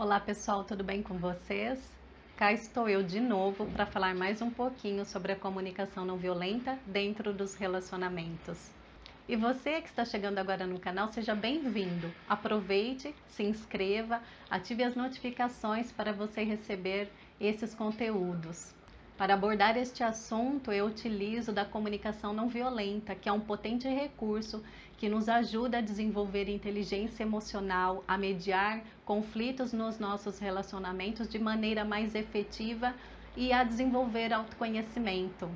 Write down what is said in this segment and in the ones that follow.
Olá pessoal, tudo bem com vocês? Cá estou eu de novo para falar mais um pouquinho sobre a comunicação não violenta dentro dos relacionamentos. E você que está chegando agora no canal, seja bem-vindo. Aproveite, se inscreva, ative as notificações para você receber esses conteúdos. Para abordar este assunto, eu utilizo da comunicação não violenta, que é um potente recurso que nos ajuda a desenvolver inteligência emocional, a mediar conflitos nos nossos relacionamentos de maneira mais efetiva e a desenvolver autoconhecimento.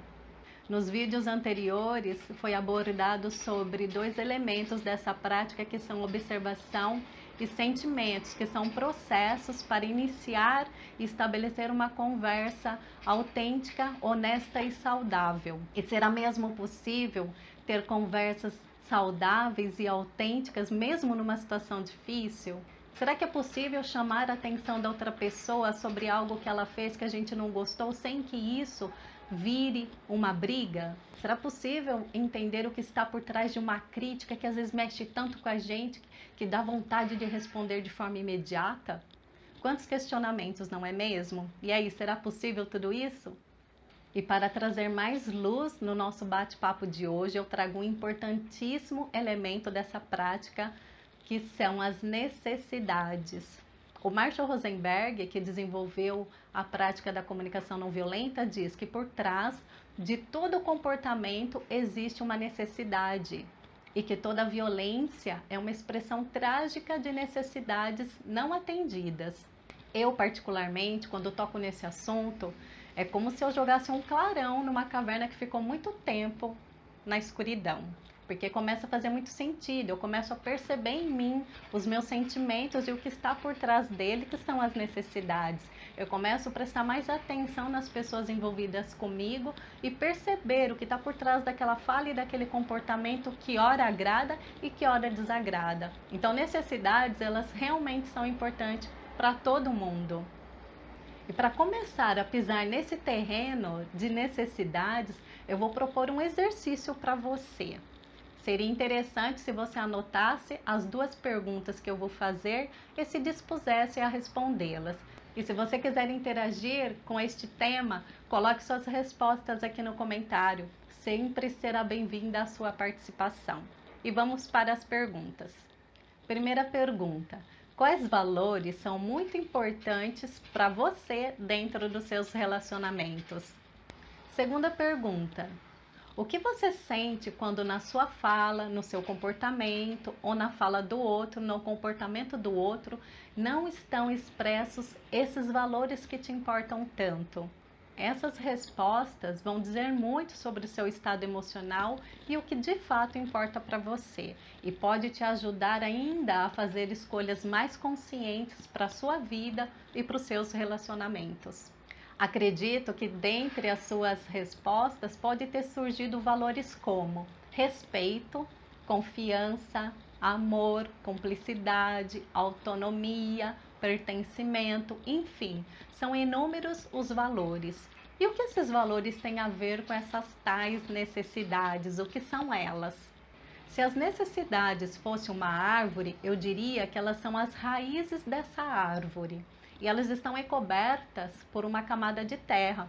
Nos vídeos anteriores foi abordado sobre dois elementos dessa prática que são observação e sentimentos, que são processos para iniciar e estabelecer uma conversa autêntica, honesta e saudável. E será mesmo possível ter conversas saudáveis e autênticas mesmo numa situação difícil? Será que é possível chamar a atenção da outra pessoa sobre algo que ela fez que a gente não gostou sem que isso vire uma briga? Será possível entender o que está por trás de uma crítica que às vezes mexe tanto com a gente que dá vontade de responder de forma imediata? Quantos questionamentos, não é mesmo? E aí, será possível tudo isso? E para trazer mais luz no nosso bate-papo de hoje, eu trago um importantíssimo elemento dessa prática, que são as necessidades. O Marshall Rosenberg, que desenvolveu a prática da comunicação não violenta, diz que por trás de todo comportamento existe uma necessidade e que toda violência é uma expressão trágica de necessidades não atendidas. Eu, particularmente, quando toco nesse assunto, é como se eu jogasse um clarão numa caverna que ficou muito tempo na escuridão. Porque começa a fazer muito sentido, eu começo a perceber em mim os meus sentimentos e o que está por trás dele, que são as necessidades. Eu começo a prestar mais atenção nas pessoas envolvidas comigo e perceber o que está por trás daquela fala e daquele comportamento que ora agrada e que ora desagrada. Então, necessidades, elas realmente são importantes para todo mundo. E para começar a pisar nesse terreno de necessidades, eu vou propor um exercício para você. Seria interessante se você anotasse as duas perguntas que eu vou fazer e se dispusesse a respondê-las. E se você quiser interagir com este tema, coloque suas respostas aqui no comentário. Sempre será bem-vinda a sua participação. E vamos para as perguntas. Primeira pergunta: quais valores são muito importantes para você dentro dos seus relacionamentos? Segunda pergunta: o que você sente quando na sua fala, no seu comportamento ou na fala do outro, no comportamento do outro, não estão expressos esses valores que te importam tanto? Essas respostas vão dizer muito sobre o seu estado emocional e o que de fato importa para você, e pode te ajudar ainda a fazer escolhas mais conscientes para a sua vida e para os seus relacionamentos. Acredito que dentre as suas respostas pode ter surgido valores como respeito, confiança, amor, cumplicidade, autonomia, pertencimento, enfim, são inúmeros os valores. E o que esses valores têm a ver com essas tais necessidades? O que são elas? Se as necessidades fossem uma árvore, eu diria que elas são as raízes dessa árvore. E elas estão encobertas por uma camada de terra.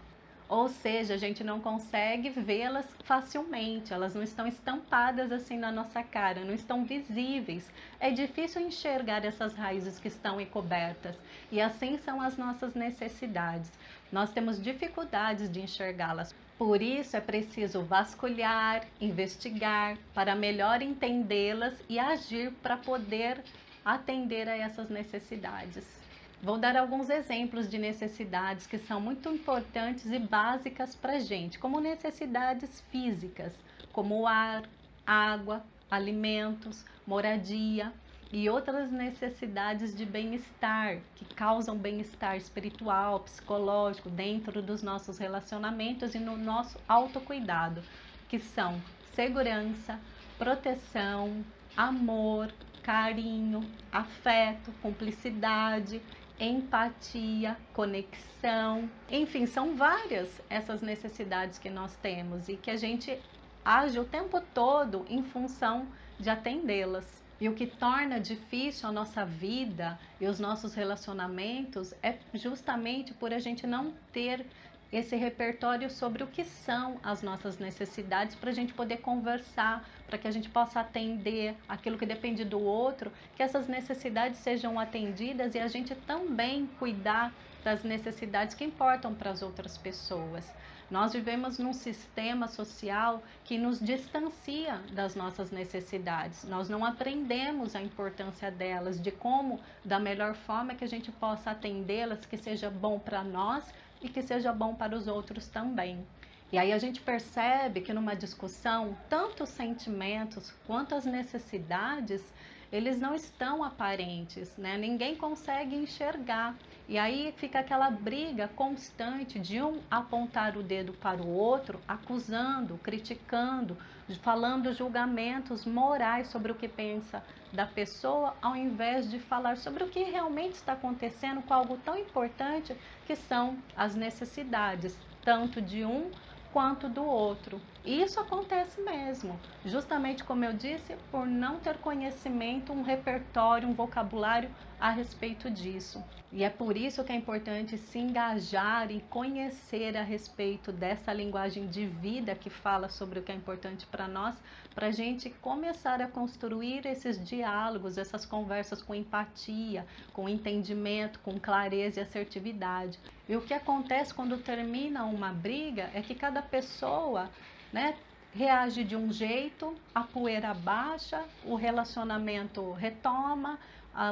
Ou seja, a gente não consegue vê-las facilmente, elas não estão estampadas assim na nossa cara, não estão visíveis. É difícil enxergar essas raízes que estão encobertas. E assim são as nossas necessidades. Nós temos dificuldades de enxergá-las. Por isso é preciso vasculhar, investigar, para melhor entendê-las e agir para poder atender a essas necessidades. Vou dar alguns exemplos de necessidades que são muito importantes e básicas para a gente, como necessidades físicas, como ar, água, alimentos, moradia e outras necessidades de bem-estar, que causam bem-estar espiritual, psicológico, dentro dos nossos relacionamentos e no nosso autocuidado, que são segurança, proteção, amor, carinho, afeto, cumplicidade, empatia, conexão, enfim, são várias essas necessidades que nós temos e que a gente age o tempo todo em função de atendê-las. E o que torna difícil a nossa vida e os nossos relacionamentos é justamente por a gente não ter esse repertório sobre o que são as nossas necessidades, para a gente poder conversar, para que a gente possa atender aquilo que depende do outro, que essas necessidades sejam atendidas e a gente também cuidar das necessidades que importam para as outras pessoas. Nós vivemos num sistema social que nos distancia das nossas necessidades. Nós não aprendemos a importância delas, de como, da melhor forma que a gente possa atendê-las, que seja bom para nós e que seja bom para os outros também. E aí a gente percebe que numa discussão, tanto os sentimentos quanto as necessidades, eles não estão aparentes, né? Ninguém consegue enxergar. E aí fica aquela briga constante de um apontar o dedo para o outro, acusando, criticando, falando julgamentos morais sobre o que pensa da pessoa, ao invés de falar sobre o que realmente está acontecendo com algo tão importante que são as necessidades, tanto de um quanto do outro. E isso acontece mesmo, justamente como eu disse, por não ter conhecimento, um repertório, um vocabulário a respeito disso. E é por isso que é importante se engajar e conhecer a respeito dessa linguagem de vida que fala sobre o que é importante para nós, para a gente começar a construir esses diálogos, essas conversas com empatia, com entendimento, com clareza e assertividade. E o que acontece quando termina uma briga é que cada pessoa, né, reage de um jeito, a poeira baixa, o relacionamento retoma,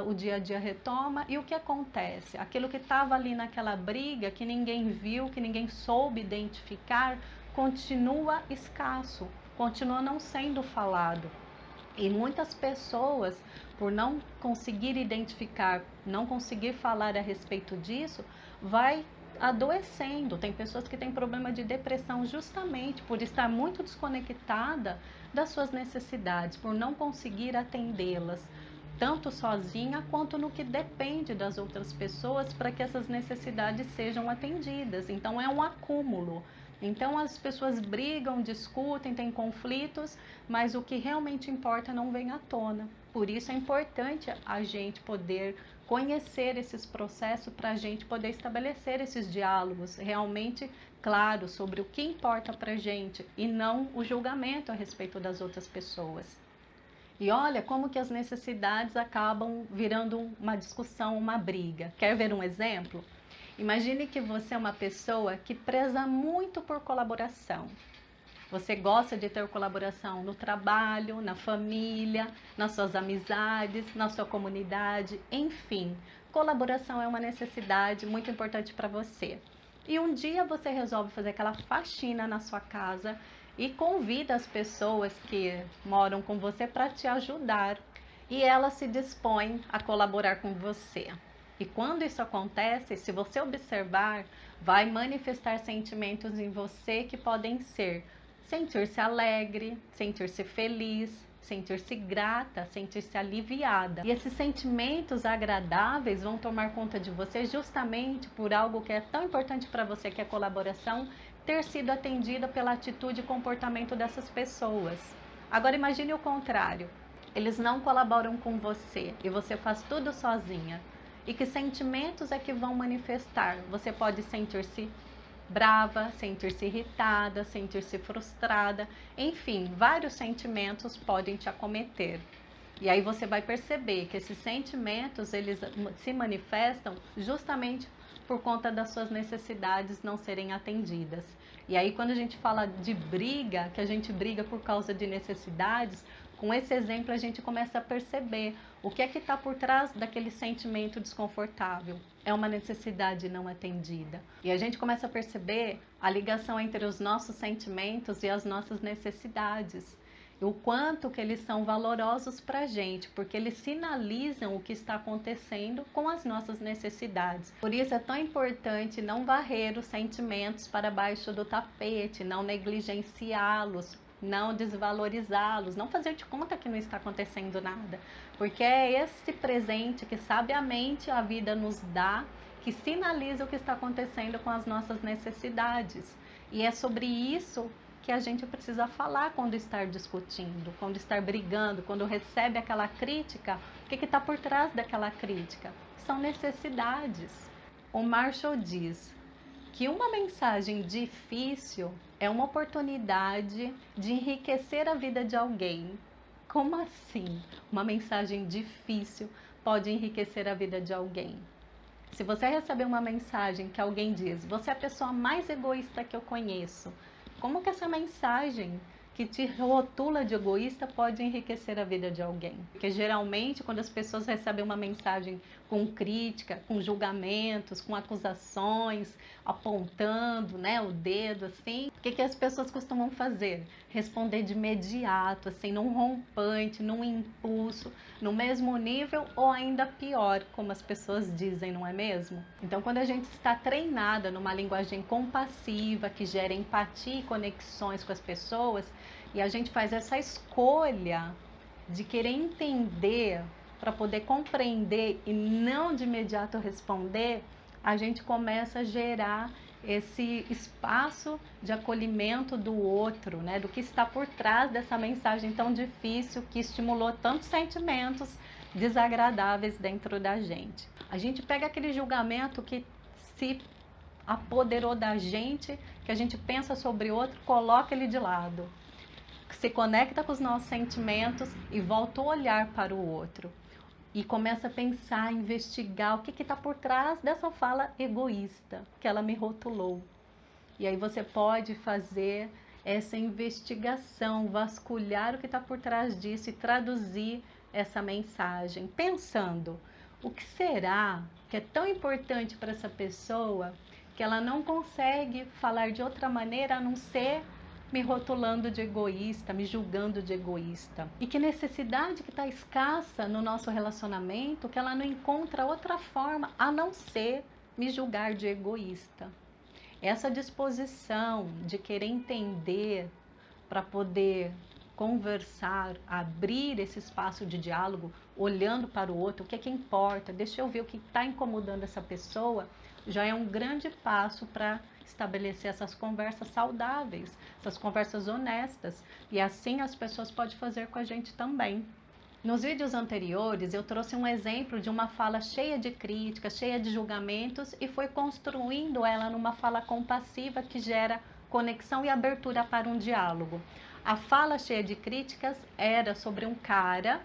o dia a dia retoma, e o que acontece? Aquilo que estava ali naquela briga, que ninguém viu, que ninguém soube identificar, continua escasso, continua não sendo falado. E muitas pessoas, por não conseguir identificar, não conseguir falar a respeito disso, vai adoecendo. Tem pessoas que têm problema de depressão justamente por estar muito desconectada das suas necessidades, por não conseguir atendê-las, tanto sozinha quanto no que depende das outras pessoas para que essas necessidades sejam atendidas. Então é um acúmulo. Então as pessoas brigam, discutem, têm conflitos, mas o que realmente importa não vem à tona. Por isso é importante a gente poder conhecer esses processos para a gente poder estabelecer esses diálogos realmente claros sobre o que importa para a gente e não o julgamento a respeito das outras pessoas. E olha como que as necessidades acabam virando uma discussão, uma briga. Quer ver um exemplo? Imagine que você é uma pessoa que preza muito por colaboração. Você gosta de ter colaboração no trabalho, na família, nas suas amizades, na sua comunidade, enfim. Colaboração é uma necessidade muito importante para você. E um dia você resolve fazer aquela faxina na sua casa e convida as pessoas que moram com você para te ajudar. E elas se dispõem a colaborar com você. E quando isso acontece, se você observar, vai manifestar sentimentos em você que podem ser sentir-se alegre, sentir-se feliz, sentir-se grata, sentir-se aliviada. E esses sentimentos agradáveis vão tomar conta de você justamente por algo que é tão importante para você, que é a colaboração, ter sido atendida pela atitude e comportamento dessas pessoas. Agora imagine o contrário. Eles não colaboram com você e você faz tudo sozinha. E que sentimentos é que vão manifestar? Você pode sentir-se brava, sentir-se irritada, sentir-se frustrada, enfim, vários sentimentos podem te acometer. E aí você vai perceber que esses sentimentos, eles se manifestam justamente por conta das suas necessidades não serem atendidas. E aí quando a gente fala de briga, que a gente briga por causa de necessidades, com esse exemplo a gente começa a perceber o que é que está por trás daquele sentimento desconfortável. É uma necessidade não atendida. E a gente começa a perceber a ligação entre os nossos sentimentos e as nossas necessidades. E o quanto que eles são valorosos para a gente, porque eles sinalizam o que está acontecendo com as nossas necessidades. Por isso é tão importante não varrer os sentimentos para baixo do tapete, não negligenciá-los, não desvalorizá-los, não fazer de conta que não está acontecendo nada, porque é esse presente que sabiamente a vida nos dá, que sinaliza o que está acontecendo com as nossas necessidades. E é sobre isso que a gente precisa falar quando estar discutindo, quando estar brigando, quando recebe aquela crítica. O que está por trás daquela crítica? São necessidades. O Marshall diz que uma mensagem difícil é uma oportunidade de enriquecer a vida de alguém. Como assim? Uma mensagem difícil pode enriquecer a vida de alguém? Se você receber uma mensagem que alguém diz, você é a pessoa mais egoísta que eu conheço, como que essa mensagem que te rotula de egoísta pode enriquecer a vida de alguém? Porque geralmente quando as pessoas recebem uma mensagem com crítica, com julgamentos, com acusações, apontando, né, o dedo assim, o que as pessoas costumam fazer? Responder de imediato, assim, num rompante, num impulso, no mesmo nível ou ainda pior, como as pessoas dizem, não é mesmo? Então, quando a gente está treinada numa linguagem compassiva, que gera empatia e conexões com as pessoas, e a gente faz essa escolha de querer entender para poder compreender e não de imediato responder, a gente começa a gerar esse espaço de acolhimento do outro, né? Do que está por trás dessa mensagem tão difícil que estimulou tantos sentimentos desagradáveis dentro da gente. A gente pega aquele julgamento que se apoderou da gente, que a gente pensa sobre o outro, coloca ele de lado, se conecta com os nossos sentimentos e volta o olhar para o outro. E começa a pensar, investigar o que está por trás dessa fala egoísta que ela me rotulou. E aí você pode fazer essa investigação, vasculhar o que está por trás disso e traduzir essa mensagem, pensando o que será que é tão importante para essa pessoa que ela não consegue falar de outra maneira a não ser me rotulando de egoísta, me julgando de egoísta. E que necessidade que está escassa no nosso relacionamento que ela não encontra outra forma a não ser me julgar de egoísta. Essa disposição de querer entender para poder conversar, abrir esse espaço de diálogo, olhando para o outro, o que é que importa, deixa eu ver o que está incomodando essa pessoa, já é um grande passo para estabelecer essas conversas saudáveis, essas conversas honestas, e assim as pessoas podem fazer com a gente também. Nos vídeos anteriores eu trouxe um exemplo de uma fala cheia de críticas, cheia de julgamentos e foi construindo ela numa fala compassiva que gera conexão e abertura para um diálogo. A fala cheia de críticas era sobre um cara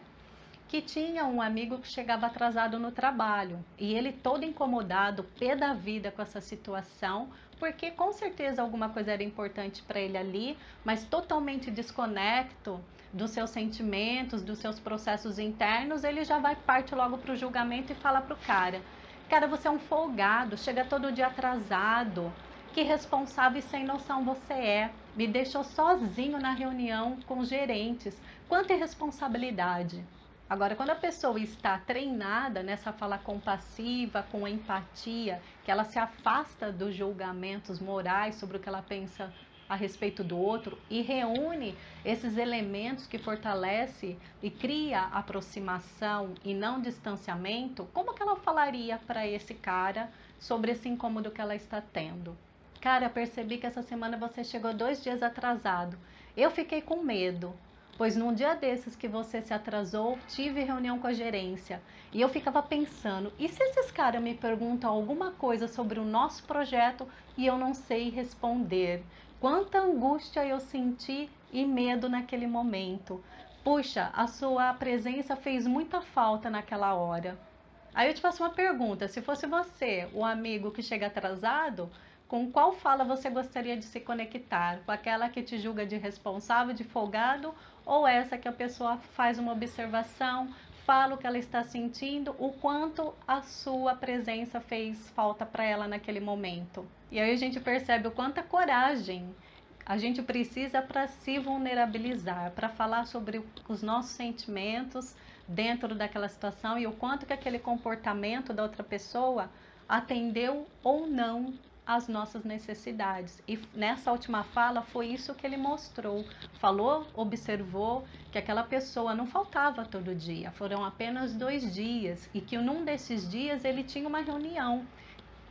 que tinha um amigo que chegava atrasado no trabalho e ele todo incomodado, pé da vida com essa situação, porque com certeza alguma coisa era importante para ele ali, mas totalmente desconecto dos seus sentimentos, dos seus processos internos, ele já vai parte logo para o julgamento e fala para o cara: cara, você é um folgado, chega todo dia atrasado, que irresponsável e sem noção você é, me deixou sozinho na reunião com os gerentes, quanta irresponsabilidade. Agora, quando a pessoa está treinada nessa fala compassiva, com empatia, que ela se afasta dos julgamentos morais sobre o que ela pensa a respeito do outro e reúne esses elementos que fortalece e cria aproximação e não distanciamento, como que ela falaria para esse cara sobre esse incômodo que ela está tendo? Cara, percebi que essa semana você chegou 2 dias atrasado. Eu fiquei com medo, pois num dia desses que você se atrasou, tive reunião com a gerência e eu ficava pensando, e se esses caras me perguntam alguma coisa sobre o nosso projeto e eu não sei responder? Quanta angústia eu senti e medo naquele momento. Puxa, a sua presença fez muita falta naquela hora. Aí eu te faço uma pergunta, se fosse você, o amigo que chega atrasado, com qual fala você gostaria de se conectar? Com aquela que te julga de responsável, de folgado, ou essa que a pessoa faz uma observação, fala o que ela está sentindo, o quanto a sua presença fez falta para ela naquele momento? E aí a gente percebe o quanta coragem a gente precisa para se vulnerabilizar, para falar sobre os nossos sentimentos dentro daquela situação e o quanto que aquele comportamento da outra pessoa atendeu ou não às nossas necessidades. E nessa última fala foi isso que ele mostrou. Falou, observou que aquela pessoa não faltava todo dia, foram apenas 2 dias e que num desses dias ele tinha uma reunião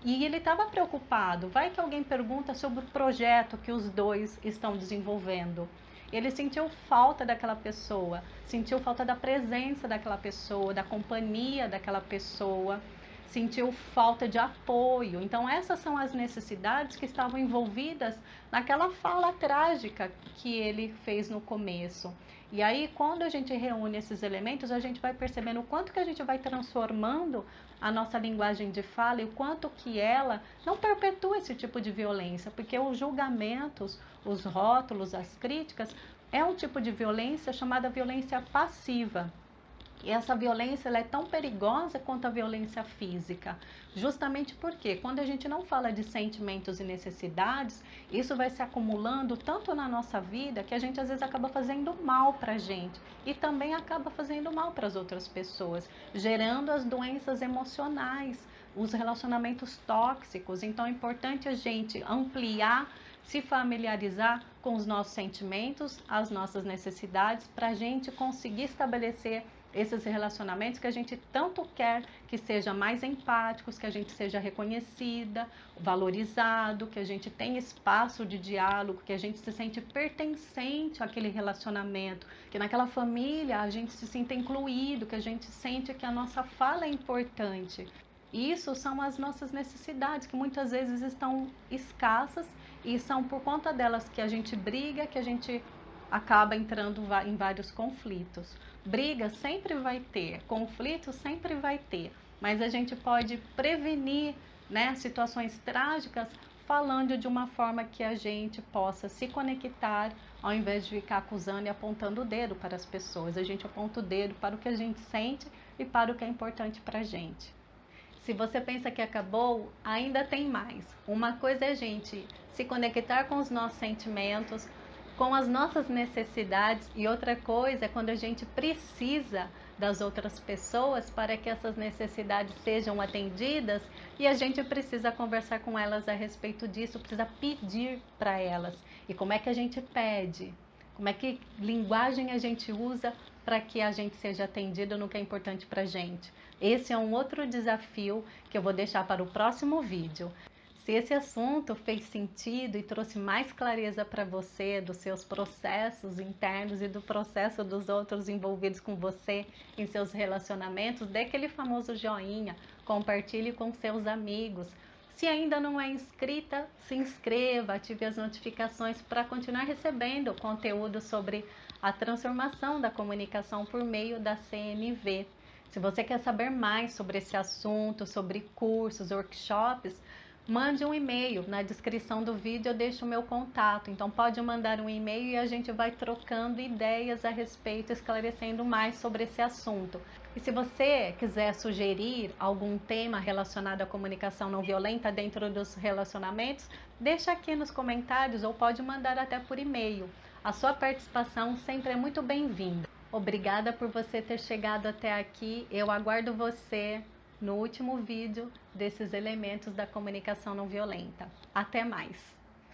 E ele estava preocupado. Vai que alguém pergunta sobre o projeto que os dois estão desenvolvendo. Ele sentiu falta daquela pessoa, sentiu falta da presença daquela pessoa, da companhia daquela pessoa, sentiu falta de apoio. Então, essas são as necessidades que estavam envolvidas naquela fala trágica que ele fez no começo. E aí, quando a gente reúne esses elementos, a gente vai percebendo o quanto que a gente vai transformando a nossa linguagem de fala e o quanto que ela não perpetua esse tipo de violência, porque os julgamentos, os rótulos, as críticas, é um tipo de violência chamada violência passiva. E essa violência ela é tão perigosa quanto a violência física, justamente porque quando a gente não fala de sentimentos e necessidades, isso vai se acumulando tanto na nossa vida que a gente às vezes acaba fazendo mal para a gente e também acaba fazendo mal para as outras pessoas, gerando as doenças emocionais, os relacionamentos tóxicos. Então é importante a gente ampliar, se familiarizar com os nossos sentimentos, as nossas necessidades, para a gente conseguir estabelecer esses relacionamentos que a gente tanto quer que sejam mais empáticos, que a gente seja reconhecida, valorizado, que a gente tenha espaço de diálogo, que a gente se sente pertencente àquele relacionamento, que naquela família a gente se sinta incluído, que a gente sente que a nossa fala é importante. Isso são as nossas necessidades, que muitas vezes estão escassas e são por conta delas que a gente briga, que a gente acaba entrando em vários conflitos. Briga sempre vai ter, conflito sempre vai ter, mas a gente pode prevenir, né, situações trágicas falando de uma forma que a gente possa se conectar, ao invés de ficar acusando e apontando o dedo para as pessoas. A gente aponta o dedo para o que a gente sente e para o que é importante para a gente. Se você pensa que acabou, ainda tem mais. Uma coisa é a gente se conectar com os nossos sentimentos, com as nossas necessidades, e outra coisa é quando a gente precisa das outras pessoas para que essas necessidades sejam atendidas e a gente precisa conversar com elas a respeito disso, precisa pedir para elas. E como é que a gente pede? Como é que linguagem a gente usa para que a gente seja atendido no que é importante para a gente? Esse é um outro desafio que eu vou deixar para o próximo vídeo. Se esse assunto fez sentido e trouxe mais clareza para você dos seus processos internos e do processo dos outros envolvidos com você em seus relacionamentos, dê aquele famoso joinha, compartilhe com seus amigos. Se ainda não é inscrita, se inscreva, ative as notificações para continuar recebendo conteúdo sobre a transformação da comunicação por meio da CNV. Se você quer saber mais sobre esse assunto, sobre cursos, workshops, mande um e-mail. Na descrição do vídeo eu deixo o meu contato. Então pode mandar um e-mail e a gente vai trocando ideias a respeito, esclarecendo mais sobre esse assunto. E se você quiser sugerir algum tema relacionado à comunicação não violenta dentro dos relacionamentos, deixa aqui nos comentários ou pode mandar até por e-mail. A sua participação sempre é muito bem-vinda. Obrigada por você ter chegado até aqui. Eu aguardo você no último vídeo desses elementos da comunicação não violenta. Até mais!